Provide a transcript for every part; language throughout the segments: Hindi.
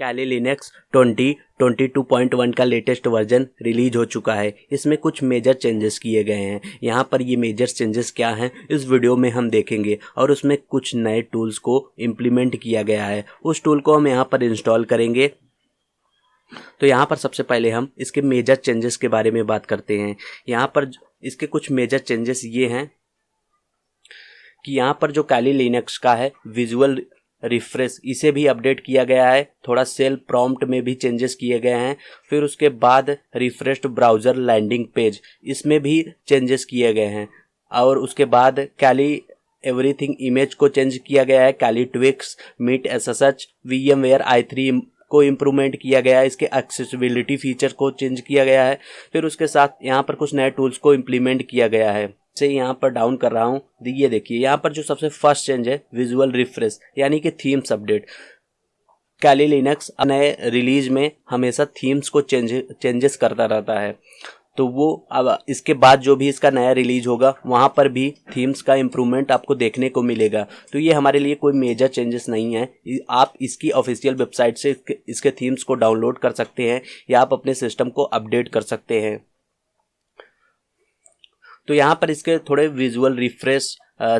कैली लिनक्स 2022.1 का लेटेस्ट वर्जन रिलीज हो चुका है। इसमें कुछ मेजर चेंजेस किए गए हैं। यहाँ पर ये मेजर चेंजेस क्या हैं इस वीडियो में हम देखेंगे और उसमें कुछ नए टूल्स को इम्प्लीमेंट किया गया है। उस टूल को हम यहाँ पर इंस्टॉल करेंगे। तो यहाँ पर सबसे पहले हम इसके मेजर चेंजेस के बारे में बात करते हैं। यहाँ पर इसके कुछ मेजर चेंजेस ये हैं कि यहाँ पर जो कैली लिनक्स का है विजुअल रिफ्रेश, इसे भी अपडेट किया गया है। थोड़ा सेल प्रॉम्प्ट में भी चेंजेस किए गए हैं। फिर उसके बाद रिफ्रेश्ड ब्राउज़र लैंडिंग पेज, इसमें भी चेंजेस किए गए हैं। और उसके बाद कैली एवरीथिंग इमेज को चेंज किया गया है। Kali tweaks, meet SSH, VMware i3 को इम्प्रूवमेंट किया गया है। इसके एक्सेसिबिलिटी फीचर को चेंज किया गया है। फिर उसके साथ यहाँ पर कुछ नए टूल्स को इम्प्लीमेंट किया गया है। से यहाँ पर डाउन कर रहा हूँ, ये देखिए यहाँ पर जो सबसे फर्स्ट चेंज है विजुअल रिफ्रेश यानी कि थीम्स अपडेट। कैली लिनक्स नए रिलीज में हमेशा थीम्स को चेंजेस करता रहता है, तो वो अब इसके बाद जो भी इसका नया रिलीज होगा वहाँ पर भी थीम्स का इम्प्रूवमेंट आपको देखने को मिलेगा। तो ये हमारे लिए कोई मेजर चेंजेस नहीं है। आप इसकी ऑफिशियल वेबसाइट से इसके थीम्स को डाउनलोड कर सकते हैं या आप अपने सिस्टम को अपडेट कर सकते हैं। तो यहाँ पर इसके थोड़े विजुअल रिफ्रेश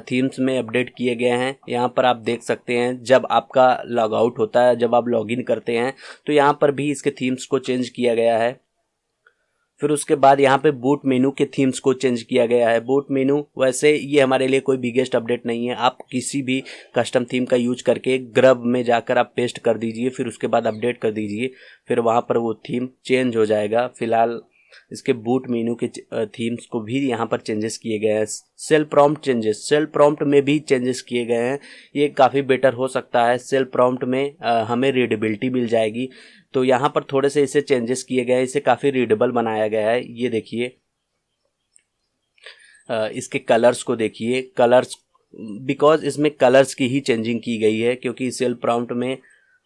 थीम्स में अपडेट किए गए हैं। यहाँ पर आप देख सकते हैं जब आपका लॉग आउट होता है, जब आप लॉगिन करते हैं तो यहाँ पर भी इसके थीम्स को चेंज किया गया है। फिर उसके बाद यहाँ पे बूट मेनू के थीम्स को चेंज किया गया है। बूट मेनू वैसे ये हमारे लिए कोई बिगेस्ट अपडेट नहीं है। आप किसी भी कस्टम थीम का यूज करके ग्रब में जाकर आप पेस्ट कर दीजिए, फिर उसके बाद अपडेट कर दीजिए, फिर वहाँ पर वो थीम चेंज हो जाएगा। फिलहाल इसके बूट मेनू के थीम्स को भी यहाँ पर चेंजेस किए गए हैं। Cell prompt changes, cell prompt में भी चेंजेस किए गए हैं। ये काफ़ी बेटर हो सकता है। सेल प्रॉम्प्ट में हमें रीडेबिलिटी मिल जाएगी, तो यहाँ पर थोड़े से इसे चेंजेस किए गए हैं। इसे काफ़ी रीडेबल बनाया गया है। ये देखिए इसके कलर्स को देखिए, कलर्स बिकॉज इसमें कलर्स की ही चेंजिंग की गई है, क्योंकि सेल प्रॉम्प्ट में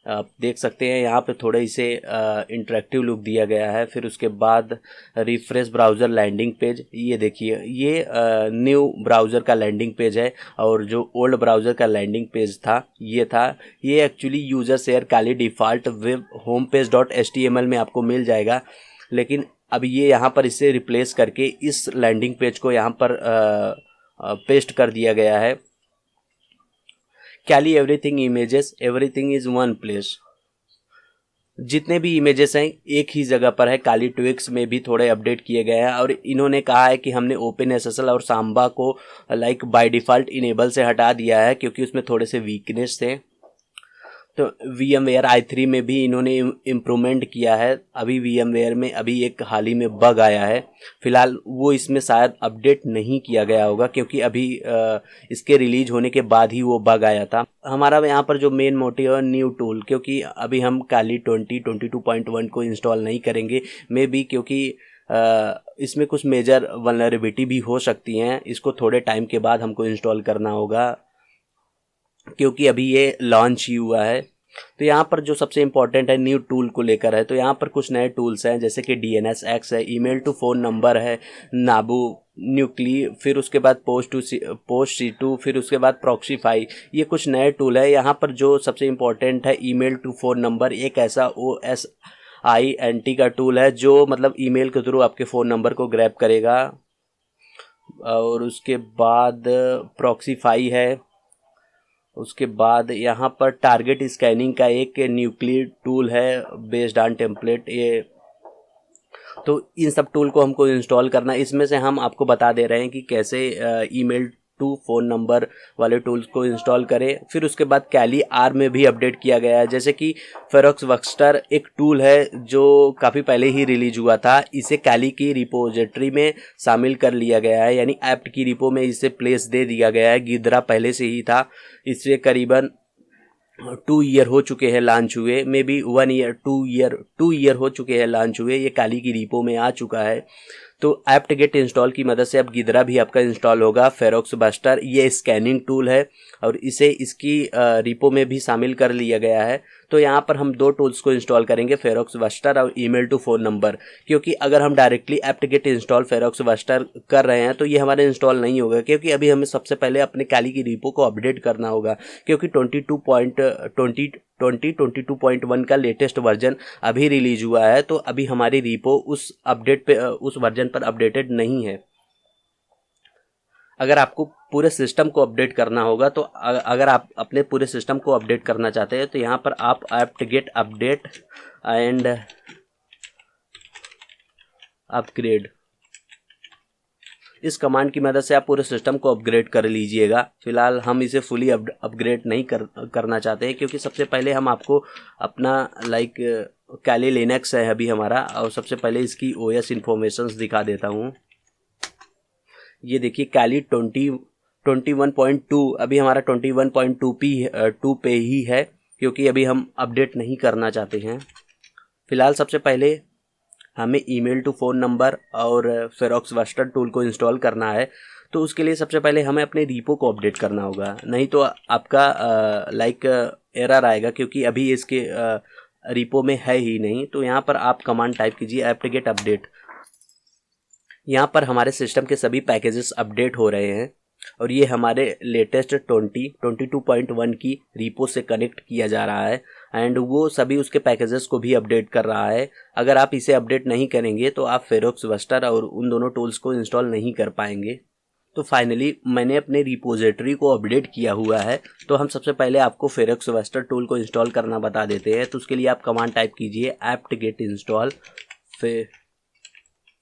आप देख सकते हैं यहाँ पे थोड़े इसे इंटरेक्टिव लुक दिया गया है। फिर उसके बाद रिफ्रेश ब्राउज़र लैंडिंग पेज, ये देखिए ये न्यू ब्राउज़र का लैंडिंग पेज है और जो ओल्ड ब्राउज़र का लैंडिंग पेज था ये actually user share Kali default web home page .html में आपको मिल जाएगा, लेकिन अब ये यहाँ पर इसे रिप्लेस करके इस लैंडिंग पेज को यहाँ पर पेस्ट कर दिया गया है। Kali everything images, everything is one place, जितने भी इमेजेस हैं एक ही जगह पर है। कैली ट्विक्स में भी थोड़े अपडेट किए गए हैं और इन्होंने कहा है कि हमने ओपन SSL और सांबा को लाइक बाय डिफ़ॉल्ट इनेबल से हटा दिया है, क्योंकि उसमें थोड़े से वीकनेस थे। तो VMware i3 में भी इन्होंने इम्प्रूवमेंट किया है। अभी VMware में अभी एक हाल ही में बग आया है। फिलहाल वो इसमें शायद अपडेट नहीं किया गया होगा, क्योंकि अभी इसके रिलीज होने के बाद ही वो बग आया था। हमारा यहाँ पर जो मेन मोटिव है न्यू टूल, क्योंकि अभी हम कैली 2022.1 को इंस्टॉल नहीं करेंगे मे बी, क्योंकि इसमें कुछ मेजर वल्नरेबिलिटी भी हो सकती हैं। इसको थोड़े टाइम के बाद हमको इंस्टॉल करना होगा, क्योंकि अभी ये लॉन्च ही हुआ है। तो यहाँ पर जो सबसे इम्पोर्टेंट है न्यू टूल को लेकर है, तो यहाँ पर कुछ नए टूल्स हैं, जैसे कि DNSX है, ईमेल टू फ़ोन नंबर है, नाबू न्यूक्ली, फिर उसके बाद पोस्ट C2, फिर उसके बाद प्रॉक्सीफाई, ये कुछ नए टूल है। यहाँ पर जो सबसे इम्पोर्टेंट है ईमेल टू फ़ोन नंबर, एक ऐसा OSINT का टूल है जो मतलब ईमेल के थ्रू आपके फ़ोन नंबर को ग्रैब करेगा। और उसके बाद प्रॉक्सीफाई है। उसके बाद यहाँ पर टारगेट स्कैनिंग का एक न्यूक्लियर टूल है बेस्ड ऑन टेम्पलेट। ये तो इन सब टूल को हमको इंस्टॉल करना है। इसमें से हम आपको बता दे रहे हैं कि कैसे ईमेल टू फ़ोन नंबर वाले टूल्स को इंस्टॉल करें। फिर उसके बाद कैली R में भी अपडेट किया गया है, जैसे कि फेरोक्स वर्कस्टर एक टूल है जो काफ़ी पहले ही रिलीज हुआ था। इसे कैली की रिपोजिटरी में शामिल कर लिया गया है, यानी ऐप्ट की रिपो में इसे प्लेस दे दिया गया है। गिदरा पहले से ही था। इससे करीबन 2 ईयर हो चुके हैं लॉन्च हुए, मे बी 1 ईयर 2 ईयर हो चुके हैं लॉन्च हुए। ये कैली की रिपो में आ चुका है। तो एप्ट गेट इंस्टॉल की मदद से अब गिदरा भी आपका इंस्टॉल होगा। फेरोक्स बस्टर ये स्कैनिंग टूल है और इसे इसकी रिपो में भी शामिल कर लिया गया है। तो यहाँ पर हम दो टूल्स को इंस्टॉल करेंगे, फेरोक्स बस्टर और ईमेल टू फ़ोन नंबर, क्योंकि अगर हम directly apt get install feroxbuster कर रहे हैं तो ये हमारे इंस्टॉल नहीं होगा, क्योंकि अभी हमें सबसे पहले अपने कैली की रिपो को अपडेट करना होगा, क्योंकि 22.1 का लेटेस्ट वर्जन अभी रिलीज हुआ है। तो अभी हमारी रिपो उस अपडेट पे उस वर्जन पर अपडेटेड नहीं है। अगर आपको पूरे सिस्टम को अपडेट करना होगा तो अगर आप अपने पूरे सिस्टम को अपडेट करना चाहते हैं तो यहाँ पर आप apt gate update and upgrade, इस कमांड की मदद से आप पूरे सिस्टम को अपग्रेड कर लीजिएगा। फिलहाल हम इसे फुली अपग्रेड नहीं करना चाहते हैं, क्योंकि सबसे पहले हम आपको अपना कैली लिनक्स है अभी हमारा, और सबसे पहले इसकी ओएस इन्फॉर्मेशंस दिखा देता हूँ। ये देखिए कैली 21.2 अभी हमारा 21.2 पे ही है, क्योंकि अभी हम अपडेट नहीं करना चाहते हैं। फिलहाल सबसे पहले हमें ईमेल टू फ़ोन नंबर और फेरोक्स बस्टर टूल को इंस्टॉल करना है। तो उसके लिए सबसे पहले हमें अपने रिपो को अपडेट करना होगा, नहीं तो आपका एरर आएगा, क्योंकि अभी इसके रिपो में है ही नहीं। तो यहाँ पर आप कमांड टाइप कीजिए एप्ट गेट अपडेट। यहाँ पर हमारे सिस्टम के सभी पैकेजेस अपडेट हो रहे हैं और ये हमारे लेटेस्ट 22.1 की रिपो से कनेक्ट किया जा रहा है एंड वो सभी उसके पैकेजेस को भी अपडेट कर रहा है। अगर आप इसे अपडेट नहीं करेंगे तो आप फेरोक्स बस्टर और उन दोनों टूल्स को इंस्टॉल नहीं कर पाएंगे। तो फाइनली मैंने अपने रिपोजिटरी को अपडेट किया हुआ है। तो हम सबसे पहले आपको फेरोक्स बस्टर टूल को इंस्टॉल करना बता देते हैं। तो उसके लिए आप कमांड टाइप कीजिए apt get install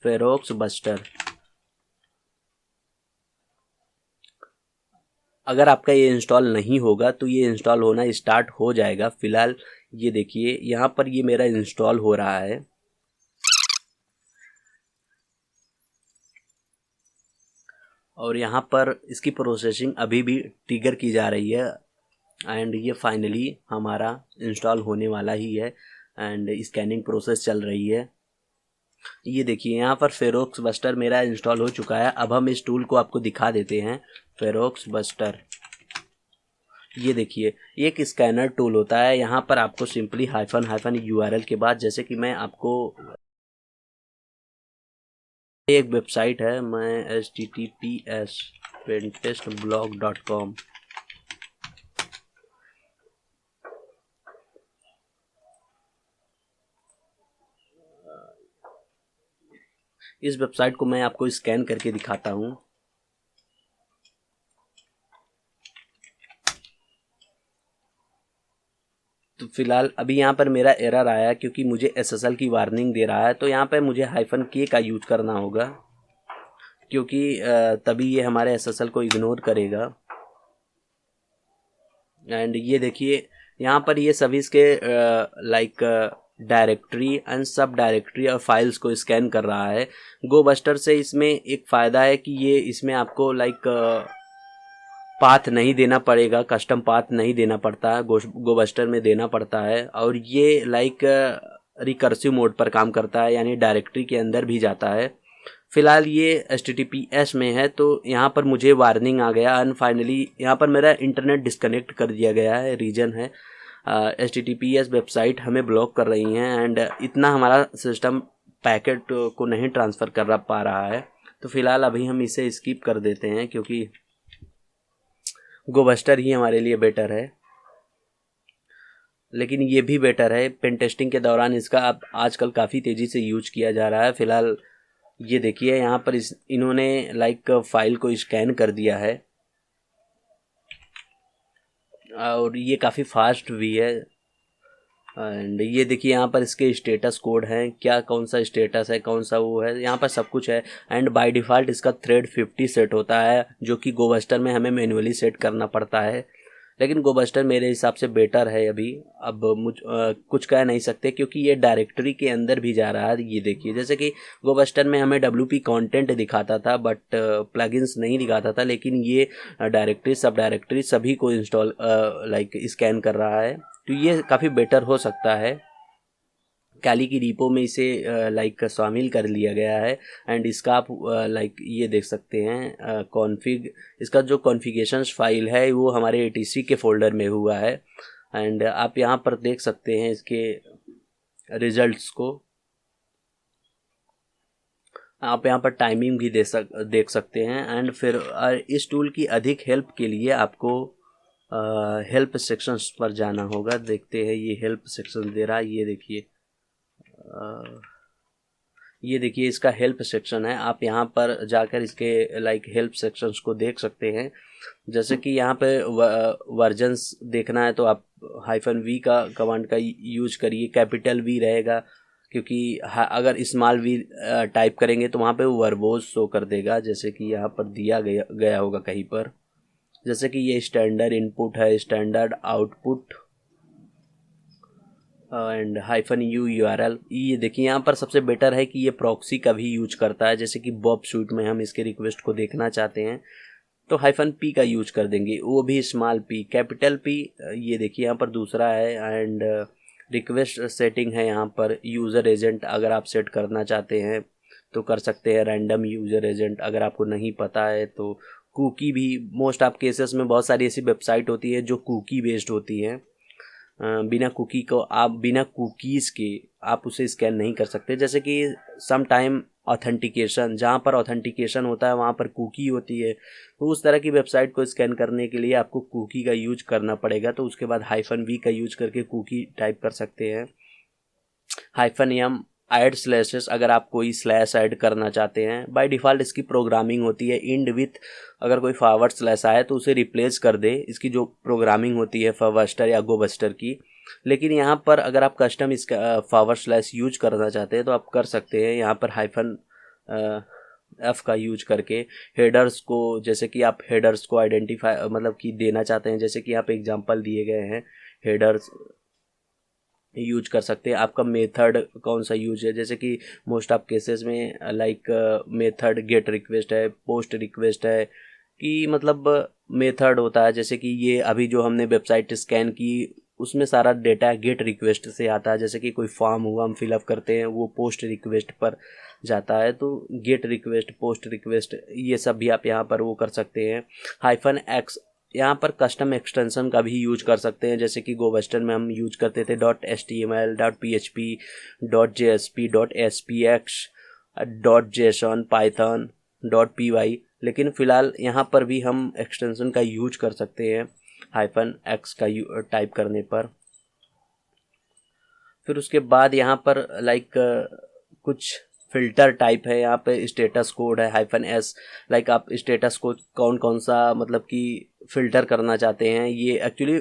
feroxbuster. अगर आपका ये इंस्टॉल नहीं होगा तो ये इंस्टॉल होना स्टार्ट हो जाएगा। फिलहाल ये देखिए यहाँ पर ये मेरा इंस्टॉल हो रहा है और यहाँ पर इसकी प्रोसेसिंग अभी भी ट्रिगर की जा रही है एंड ये फाइनली हमारा इंस्टॉल होने वाला ही है एंड स्कैनिंग प्रोसेस चल रही है। ये देखिए यहाँ पर फेरोक्स बस्टर मेरा इंस्टॉल हो चुका है। अब हम इस टूल को आपको दिखा देते हैं, फेरोक्स बस्टर। ये देखिए ये एक स्कैनर टूल होता है। यहाँ पर आपको सिंपली हाइफन यूआरएल के बाद, जैसे कि मैं आपको एक वेबसाइट है, मैं https pentestblog.com, इस वेबसाइट को मैं आपको स्कैन करके दिखाता हूँ। तो फिलहाल अभी यहाँ पर मेरा एरर आया क्योंकि मुझे SSL की वार्निंग दे रहा है। तो यहाँ पर मुझे -k का यूज करना होगा, क्योंकि तभी ये हमारे SSL को इग्नोर करेगा। एंड ये देखिए यहाँ पर ये सभी इसके डायरेक्टरी एंड सब डायरेक्टरी और फाइल्स को स्कैन कर रहा है। गो बस्टर से इसमें एक फ़ायदा है कि ये इसमें आपको पाथ नहीं देना पड़ेगा, कस्टम पाथ नहीं देना पड़ता है, गो बस्टर में देना पड़ता है। और ये रिकर्सिव मोड पर काम करता है, यानी डायरेक्टरी के अंदर भी जाता है। फिलहाल ये HTTPS में है तो यहाँ पर मुझे वार्निंग आ गया एंड फाइनली यहाँ पर मेरा इंटरनेट डिस्कनेक्ट कर दिया गया है। रीज़न है HTTPS वेबसाइट हमें ब्लॉक कर रही हैं एंड इतना हमारा सिस्टम पैकेट को नहीं ट्रांसफ़र कर पा रहा है। तो फिलहाल अभी हम इसे स्किप कर देते हैं, क्योंकि गोबस्टर ही हमारे लिए बेटर है। लेकिन ये भी बेटर है, पेन टेस्टिंग के दौरान इसका अब आजकल काफ़ी तेज़ी से यूज किया जा रहा है। फिलहाल ये देखिए यहाँ पर इन्होंने फाइल को स्कैन कर दिया है और ये काफ़ी फास्ट भी है। एंड ये देखिए यहाँ पर इसके स्टेटस कोड हैं, क्या कौन सा स्टेटस है, कौन सा वो है, यहाँ पर सब कुछ है। एंड बाय डिफ़ॉल्ट इसका थ्रेड 50 सेट होता है, जो कि गोबस्टर में हमें मैन्युअली सेट करना पड़ता है। लेकिन गोबस्टर मेरे हिसाब से बेटर है अभी। अब कुछ कह नहीं सकते, क्योंकि ये डायरेक्टरी के अंदर भी जा रहा है। ये देखिए जैसे कि गोबस्टर में हमें WP कंटेंट दिखाता था बट प्लगइन्स नहीं दिखाता था, लेकिन ये डायरेक्टरी सब डायरेक्टरी सभी को इंस्टॉल स्कैन कर रहा है। तो ये काफ़ी बेटर हो सकता है। काली की रिपो में इसे लाइक शामिल कर लिया गया है। एंड इसका आप लाइक ये देख सकते हैं कॉन्फ़िग, इसका जो कॉन्फ़िगरेशंस फाइल है वो हमारे etc के फोल्डर में हुआ है। एंड आप यहाँ पर देख सकते हैं इसके रिजल्ट्स को। आप यहाँ पर टाइमिंग भी देख सकते हैं। एंड फिर इस टूल की अधिक हेल्प के लिए आपको हेल्प सेक्शंस पर जाना होगा। देखते हैं ये हेल्प सेक्शन दे रहा है, ये देखिए इसका हेल्प सेक्शन है। आप यहाँ पर जाकर इसके लाइक हेल्प सेक्शंस को देख सकते हैं। जैसे कि यहाँ पे वर्जन्स देखना है तो आप -v का कमांड का यूज करिए। कैपिटल V रहेगा क्योंकि अगर स्मॉल v टाइप करेंगे तो वहाँ पे वर्बोज शो कर देगा, जैसे कि यहाँ पर दिया गया होगा कहीं पर। जैसे कि ये स्टैंडर्ड इनपुट है, standard output and -u URL। ये देखिए यहाँ पर सबसे बेटर है कि ये प्रॉक्सी का भी यूज करता है। जैसे कि बॉब स्वीट में हम इसके रिक्वेस्ट को देखना चाहते हैं तो -p का यूज कर देंगे, वो भी स्मॉल p, कैपिटल P। ये देखिए यहाँ पर दूसरा है। एंड रिक्वेस्ट सेटिंग है यहाँ पर यूज़र एजेंट, अगर आप सेट करना चाहते हैं तो कर सकते हैं। रैंडम यूज़र एजेंट अगर आपको नहीं पता है तो। कुकी भी मोस्ट ऑफ केसेस में बहुत सारी ऐसी वेबसाइट होती है जो कुकी बेस्ड होती हैं। बिना कुकी को आप बिना कुकीज़ के आप उसे स्कैन नहीं कर सकते। जैसे कि सम टाइम ऑथेंटिकेशन, जहाँ पर ऑथेंटिकेशन होता है वहाँ पर कुकी होती है, तो उस तरह की वेबसाइट को स्कैन करने के लिए आपको कुकी का यूज करना पड़ेगा। तो उसके बाद -v का यूज करके कुकी टाइप कर सकते हैं। -m ऐड स्लैशेस, अगर आप कोई स्लैश ऐड करना चाहते हैं, बाय डिफ़ॉल्ट इसकी प्रोग्रामिंग होती है इंड विथ, अगर कोई फॉरवर्ड स्लैश आए तो उसे रिप्लेस कर दे, इसकी जो प्रोग्रामिंग होती है फॉरवर्स्टर या गोबस्टर की। लेकिन यहाँ पर अगर आप कस्टम इसका फॉरवर्ड स्लैश यूज करना चाहते हैं तो आप कर सकते हैं। यहाँ पर -f का यूज करके हेडर्स को, जैसे कि आप हेडर्स को आइडेंटिफाई मतलब कि देना चाहते हैं, जैसे कि यहाँ पे एग्जांपल दिए गए हैं, हेडर्स यूज कर सकते हैं। आपका मेथड कौन सा यूज है, जैसे कि मोस्ट ऑफ केसेस में लाइक मेथड गेट रिक्वेस्ट है, पोस्ट रिक्वेस्ट है, कि मतलब मेथड होता है। जैसे कि ये अभी जो हमने वेबसाइट स्कैन की उसमें सारा डेटा गेट रिक्वेस्ट से आता है। जैसे कि कोई फॉर्म हुआ हम फिलअप करते हैं वो पोस्ट रिक्वेस्ट पर जाता है, तो गेट रिक्वेस्ट, पोस्ट रिक्वेस्ट, ये सब भी आप यहाँ पर वो कर सकते हैं। -x यहाँ पर कस्टम एक्सटेंशन का भी यूज कर सकते हैं। जैसे कि गोबस्टर में हम यूज करते थे .html, .php, .jsp, .spx, .json, python, .py, लेकिन फ़िलहाल यहाँ पर भी हम एक्सटेंशन का यूज कर सकते हैं -x का टाइप करने पर। फिर उसके बाद यहाँ पर लाइक कुछ फ़िल्टर टाइप है। यहाँ पे स्टेटस कोड है -s, लाइक आप स्टेटस को कौन कौन सा मतलब कि फ़िल्टर करना चाहते हैं। ये एक्चुअली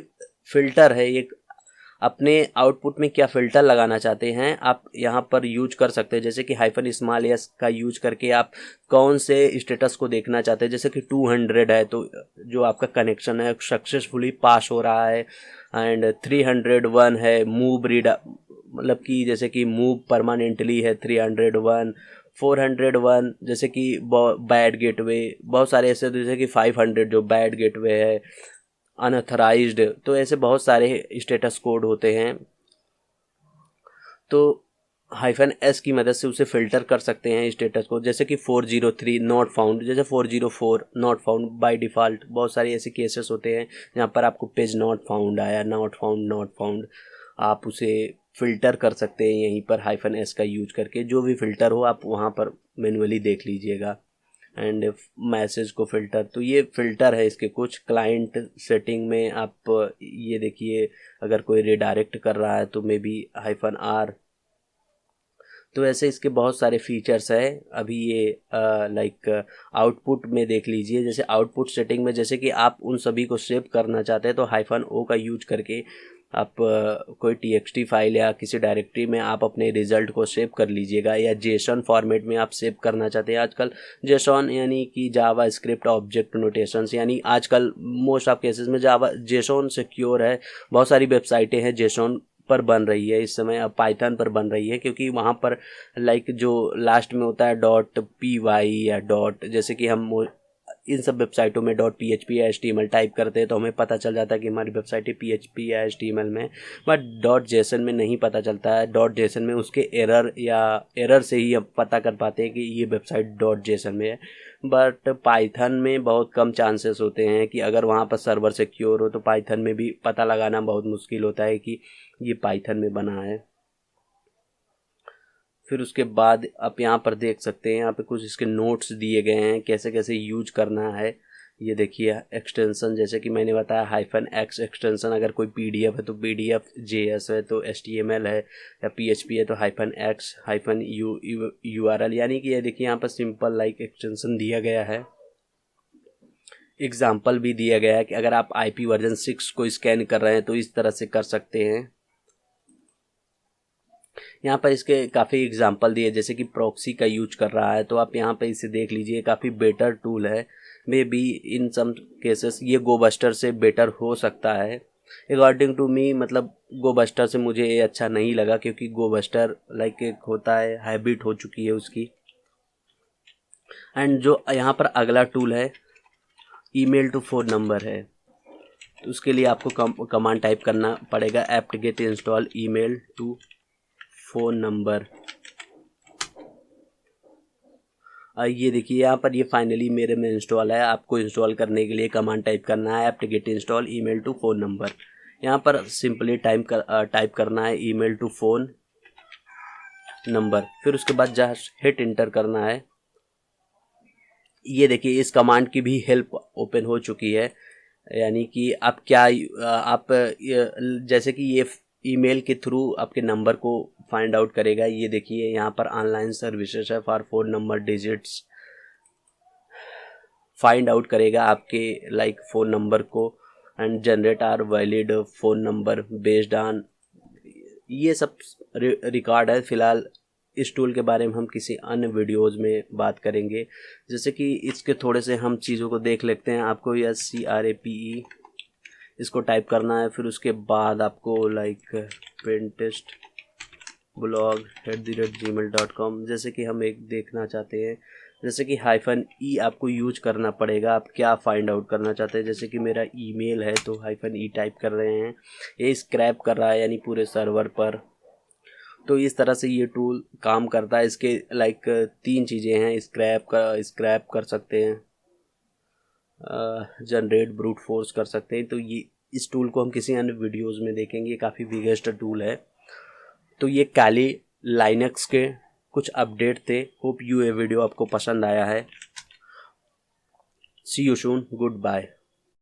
फ़िल्टर है, एक अपने आउटपुट में क्या फ़िल्टर लगाना चाहते हैं आप यहाँ पर यूज कर सकते हैं। जैसे कि -s का यूज करके आप कौन से स्टेटस को देखना चाहते हैं। जैसे कि 200 है तो जो आपका कनेक्शन है सक्सेसफुली पास हो रहा है। एंड 301 है मूव रीड, मतलब कि जैसे कि मूव परमानेंटली है 301। 401 जैसे कि बैड गेटवे, बहुत सारे ऐसे, जैसे कि 500 जो बैड गेटवे है, अनऑथराइज्ड, तो ऐसे बहुत सारे स्टेटस कोड होते हैं। तो -s की मदद से उसे फ़िल्टर कर सकते हैं स्टेटस को। जैसे कि 403 नॉट फाउंड, जैसे 404 नॉट फाउंड बाय डिफ़ॉल्ट। बहुत सारे ऐसे केसेस होते हैं जहाँ पर आपको पेज नॉट फाउंड आया, नॉट फाउंड, आप उसे फ़िल्टर कर सकते हैं यहीं पर -s का यूज करके। जो भी फ़िल्टर हो आप वहाँ पर मैनुअली देख लीजिएगा। एंड मैसेज को फ़िल्टर, तो ये फ़िल्टर है इसके कुछ। क्लाइंट सेटिंग में आप ये देखिए, अगर कोई रिडायरेक्ट कर रहा है तो मे बी -r। तो ऐसे इसके बहुत सारे फीचर्स है। अभी ये लाइक आउटपुट में देख लीजिए। जैसे आउटपुट सेटिंग में, जैसे कि आप उन सभी को सेव करना चाहते हैं तो -o का यूज करके आप कोई txt फाइल या किसी डायरेक्टरी में आप अपने रिज़ल्ट को सेव कर लीजिएगा। या जेसन फॉर्मेट में आप सेव करना चाहते हैं। आजकल जेसन यानी कि जावा स्क्रिप्ट ऑब्जेक्ट नोटेशंस, यानी आजकल मोस्ट ऑफ केसेस में जावा जेसन सिक्योर है। बहुत सारी वेबसाइटें हैं जेसन पर बन रही है इस समय, अब पाइथन पर बन रही है, क्योंकि वहाँ पर लाइक जो लास्ट में होता है .py या डॉट, जैसे कि हम इन सब वेबसाइटों में .php या HTML टाइप करते हैं तो हमें पता चल जाता है कि हमारी वेबसाइट PHP या HTML में, बट .json में नहीं पता चलता है। .json में उसके एरर से ही हम पता कर पाते हैं कि ये वेबसाइट .json में है। बट पाइथन में बहुत कम चांसेस होते हैं कि अगर वहाँ पर सर्वर सिक्योर हो तो पाइथन में भी पता लगाना बहुत मुश्किल होता है कि ये पाइथन में बना है। फिर उसके बाद आप यहाँ पर देख सकते हैं, यहाँ पे कुछ इसके नोट्स दिए गए हैं कैसे कैसे यूज करना है। ये देखिए एक्सटेंशन, जैसे कि मैंने बताया -x एक्सटेंशन, अगर कोई PDF है तो PDF, JS है तो HTML है, या PHP है तो -x -URL, यानी कि ये देखिए यहाँ पर सिंपल लाइक एक्सटेंशन दिया गया है। एग्जाम्पल भी दिया गया है कि अगर आप IP वर्जन 6 को स्कैन कर रहे हैं तो इस तरह से कर सकते हैं। यहाँ पर इसके काफ़ी एग्जाम्पल दिए, जैसे कि प्रॉक्सी का यूज कर रहा है तो आप यहाँ पे इसे देख लीजिए, काफ़ी बेटर टूल है। May be in some cases ये गोबस्टर से बेटर हो सकता है। अकॉर्डिंग टू मी, मतलब गोबस्टर से मुझे ये अच्छा नहीं लगा, क्योंकि गोबस्टर लाइक एक होता है, हैबिट हो चुकी है उसकी। एंड जो यहाँ पर अगला टूल है ईमेल टू फ़ोन नंबर है, तो उसके लिए आपको कमांड टाइप करना पड़ेगा apt-get install email to phone number. ये देखिए यहाँ पर ये फाइनली मेरे में इंस्टॉल है। आपको इंस्टॉल करने के लिए कमांड टाइप करना है apt-get install email to phone number. यहाँ पर सिंपली टाइप करना है email to फ़ोन नंबर, फिर उसके बाद जस्ट हिट इंटर करना है। ये देखिए इस कमांड की भी हेल्प ओपन हो चुकी है, यानी कि आप जैसे कि ये ईमेल के थ्रू आपके नंबर को फाइंड आउट करेगा। ये देखिए यहाँ पर ऑनलाइन सर्विसेज है for phone number digits, find out करेगा आपके लाइक फ़ोन नंबर को, and generate are valid phone number based on, ये सब रिकॉर्ड है। फ़िलहाल इस टूल के बारे में हम किसी अन्य वीडियोज़ में बात करेंगे। जैसे कि इसके थोड़े से हम चीज़ों को देख लेते हैं। आपको यह CRAPE इसको टाइप करना है, फिर उसके बाद आपको लाइक pentestblog@gmail.com, जैसे कि हम एक देखना चाहते हैं, जैसे कि -e आपको यूज करना पड़ेगा। आप क्या फाइंड आउट करना चाहते हैं, जैसे कि मेरा ईमेल है तो -e टाइप कर रहे हैं, ये स्क्रैप कर रहा है यानी पूरे सर्वर पर। तो इस तरह से ये टूल काम करता है। इसके लाइक 3 चीज़ें हैं, स्क्रैप कर सकते हैं, जनरेट ब्रूट फोर्स कर सकते हैं। तो ये इस टूल को हम किसी अन्य वीडियोस में देखेंगे, काफ़ी बिगेस्ट टूल है। तो ये काली लाइनक्स के कुछ अपडेट थे। होप ये वीडियो आपको पसंद आया है। सी यू सून, गुड बाय।